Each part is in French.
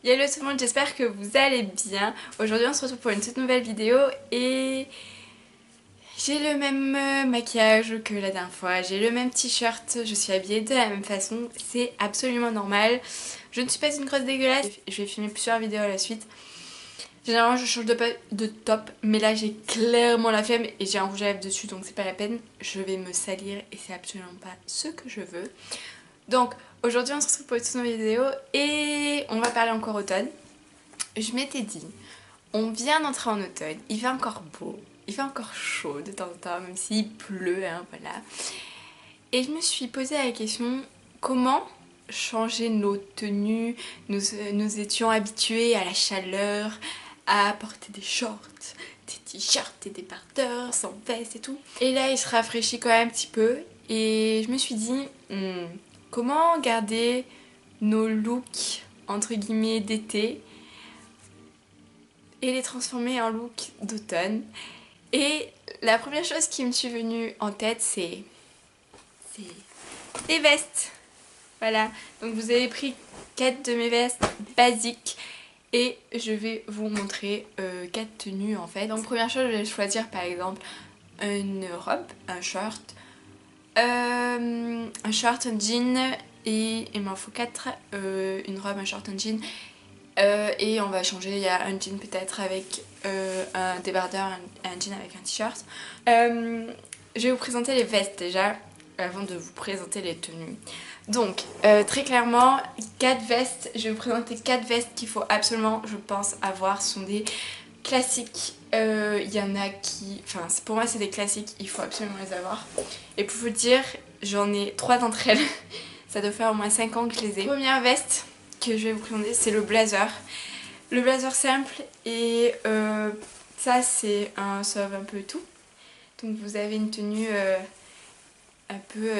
Hello tout le monde, j'espère que vous allez bien. Aujourd'hui on se retrouve pour une toute nouvelle vidéo et j'ai le même maquillage que la dernière fois, j'ai le même t-shirt, je suis habillée de la même façon, c'est absolument normal. Je ne suis pas une grosse dégueulasse, je vais filmer plusieurs vidéos à la suite. Généralement je change de top, mais là j'ai clairement la flemme et j'ai un rouge à lèvres dessus donc c'est pas la peine. Je vais me salir et c'est absolument pas ce que je veux. Donc aujourd'hui on se retrouve pour une toute nouvelle vidéo et on va parler encore automne. Je m'étais dit, on vient d'entrer en automne, il fait encore beau, il fait encore chaud de temps en temps, même s'il pleut, hein, voilà. Et je me suis posé la question, comment changer nos tenues, nous étions habitués à la chaleur, à porter des shorts, des t-shirts et des parteurs sans veste et tout. Et là il se rafraîchit quand même un petit peu et je me suis dit, comment garder nos looks entre guillemets d'été et les transformer en look d'automne. Et la première chose qui me suis venue en tête, c'est les vestes. Voilà, donc vous avez pris 4 de mes vestes basiques et je vais vous montrer 4 tenues en fait. Donc première chose, je vais choisir par exemple une robe, un short, un jean et il m'en faut 4, une robe, un short, un jean. Et on va changer, il y a un jean peut-être avec un débardeur, un jean avec un t-shirt. Je vais vous présenter les vestes déjà, avant de vous présenter les tenues. Donc, très clairement, 4 vestes, je vais vous présenter 4 vestes qu'il faut absolument, je pense, avoir. Ce sont des classiques, il y en a qui... Enfin, pour moi c'est des classiques, il faut absolument les avoir. Et pour vous dire, j'en ai 3 d'entre elles. Ça doit faire au moins 5 ans que je les ai. Première veste que je vais vous présenter, c'est le blazer. Le blazer simple et ça c'est un sauve un peu tout. Donc vous avez une tenue un peu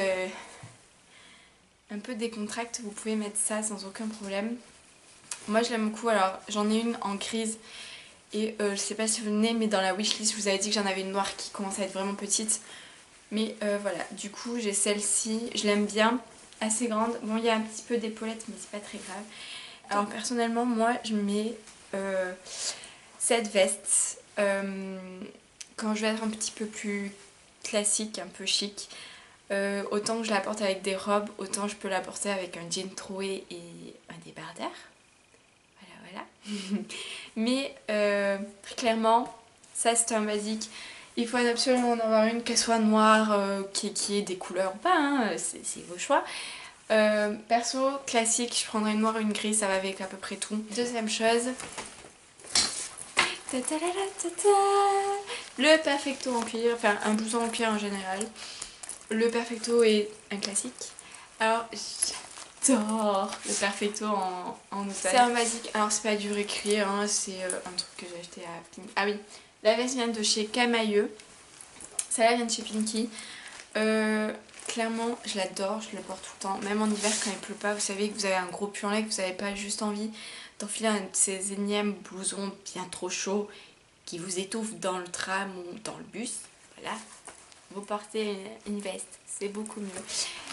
décontracte, vous pouvez mettre ça sans aucun problème. Moi je l'aime beaucoup, alors j'en ai une en grise et je sais pas si vous venez, mais dans la wishlist je vous avais dit que j'en avais une noire qui commence à être vraiment petite. Mais voilà, du coup j'ai celle-ci, je l'aime bien, assez grande. Bon, il y a un petit peu d'épaulette mais c'est pas très grave. Alors personnellement moi je mets cette veste quand je vais être un petit peu plus classique, un peu chic. Autant que je la porte avec des robes, autant je peux la porter avec un jean troué et un débardeur. Voilà, voilà. Mais très clairement, ça c'est un basique. Il faut absolument en avoir une, qu'elle soit noire, qui ait des couleurs ou pas, hein, c'est vos choix. Perso, classique, je prendrais une noire ou une grise, ça va avec à peu près tout. Deuxième chose, le perfecto en cuir, enfin un blouson en cuir en général. Le perfecto est un classique. Alors j'adore le perfecto en automne. C'est un basique, alors c'est pas du vrai cuir, hein, c'est un truc que j'ai acheté à Pinky. Ah oui, la veste vient de chez Camailleux. Celle-là vient de chez Pinky. Clairement je l'adore, je la porte tout le temps, même en hiver quand il pleut pas, vous savez que vous avez un gros pull que vous n'avez pas juste envie d'enfiler un de ces énièmes blousons bien trop chauds qui vous étouffent dans le tram ou dans le bus, voilà, vous portez une veste, c'est beaucoup mieux.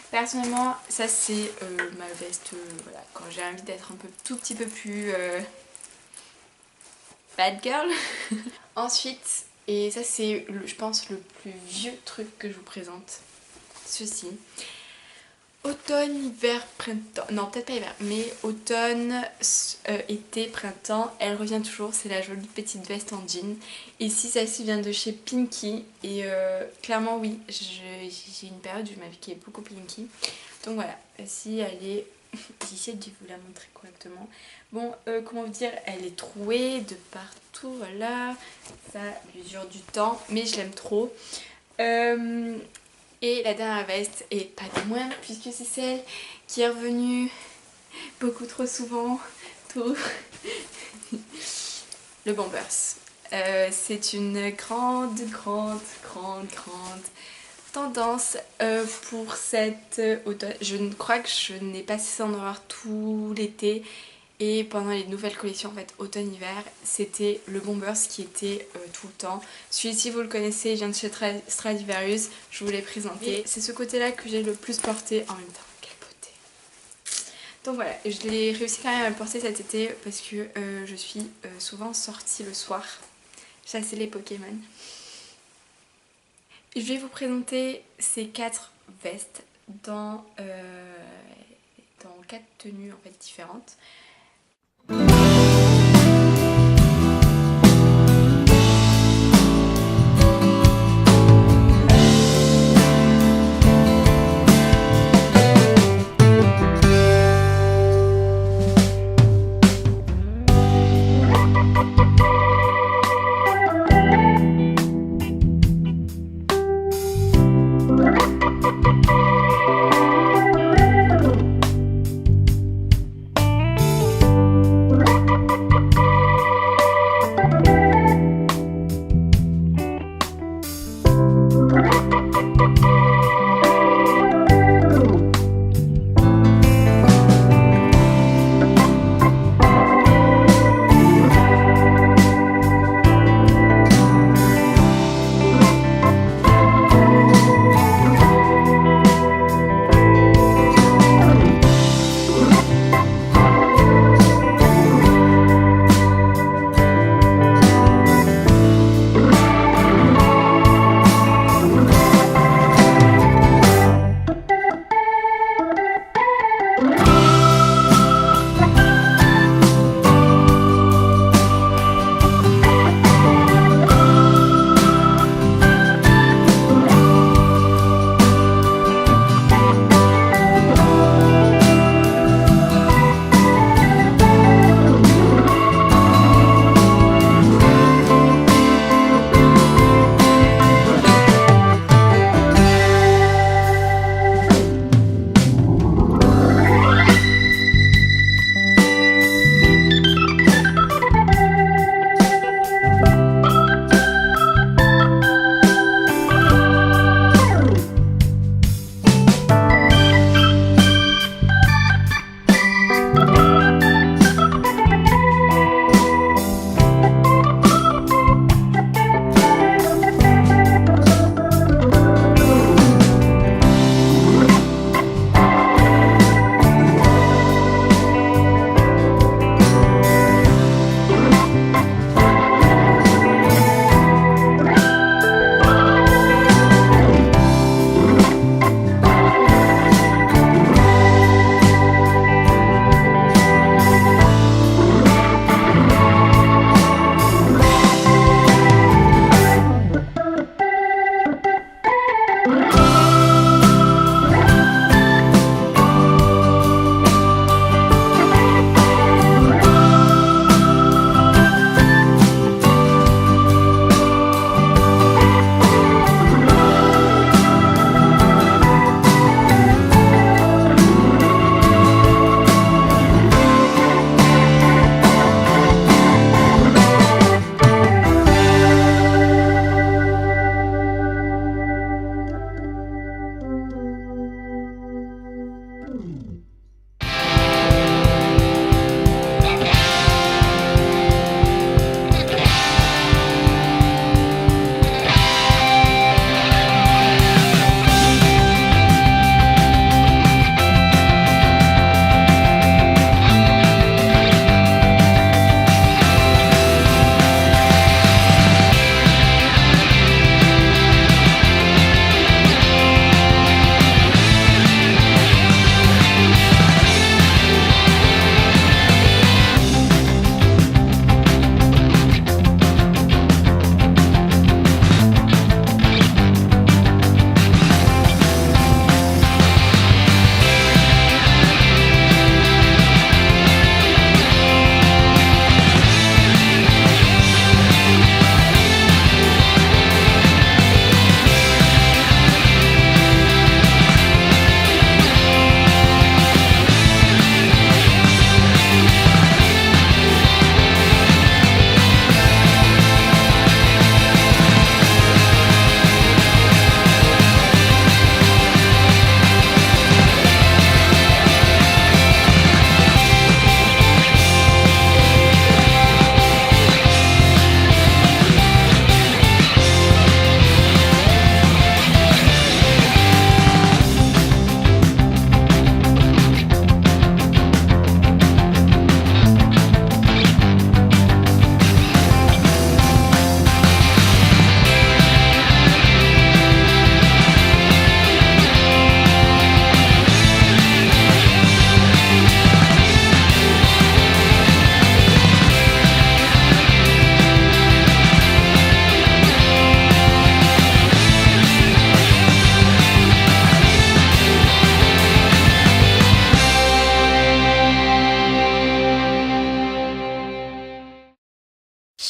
Personnellement ça c'est ma veste, voilà, quand j'ai envie d'être un tout petit peu plus bad girl. Ensuite, et ça c'est je pense le plus vieux truc que je vous présente, ceci. Automne, hiver, printemps, non peut-être pas hiver, mais automne, été, printemps, elle revient toujours, c'est la jolie petite veste en jean. Ici celle-ci vient de chez Pinky et clairement oui, j'ai une période où je m'habillais beaucoup Pinky. Donc voilà, si elle est, j'essaie de vous la montrer correctement. Bon, comment vous dire, elle est trouée de partout, voilà, ça l'usure du temps, mais je l'aime trop. Et la dernière veste, et pas des moindres, puisque c'est celle qui est revenue beaucoup trop souvent, tout. Le Bombers. C'est une grande tendance pour cette automne. Je crois que je n'ai pas cessé d'en avoir tout l'été. Et pendant les nouvelles collections en fait automne-hiver, c'était le Bombers qui était tout le temps. Celui-ci vous le connaissez, il vient de chez Stradivarius, je vous l'ai présenté. C'est ce côté là que j'ai le plus porté en même temps. Quelle beauté! Donc voilà, je l'ai réussi quand même à le porter cet été parce que je suis souvent sortie le soir chasser les Pokémon. Je vais vous présenter ces 4 vestes dans 4 tenues en fait différentes.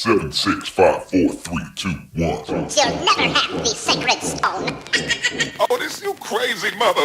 7, 6, 5, 4, 3, 2, 1. You'll never have the sacred stone. Oh, this you crazy mother.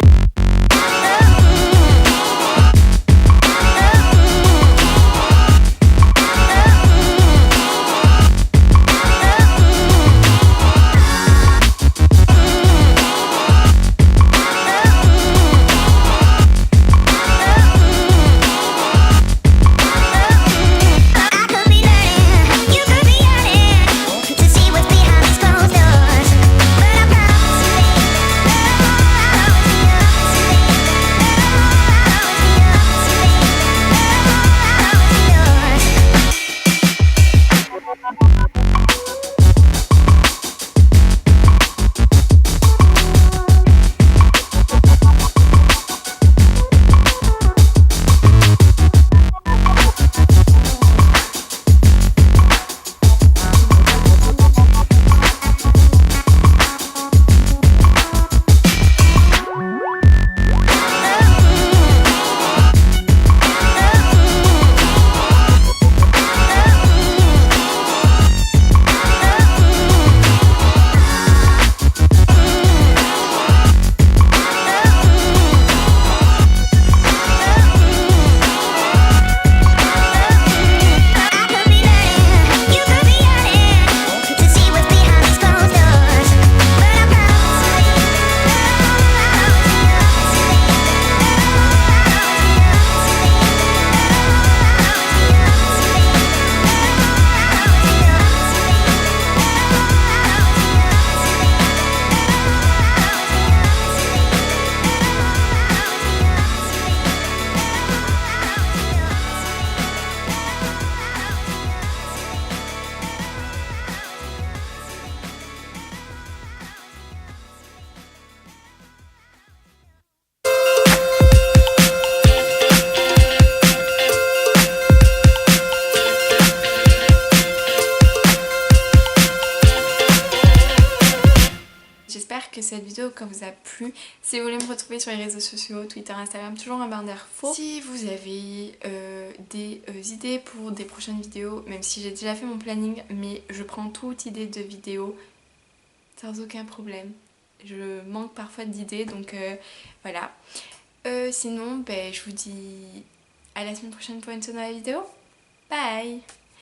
J'espère que cette vidéo vous a plu. Si vous voulez me retrouver sur les réseaux sociaux, Twitter, Instagram, toujours un barre d'air faux. Si vous avez des idées pour des prochaines vidéos, même si j'ai déjà fait mon planning, mais je prends toute idée de vidéo sans aucun problème. Je manque parfois d'idées, donc voilà. Sinon, je vous dis à la semaine prochaine pour une nouvelle vidéo. Bye!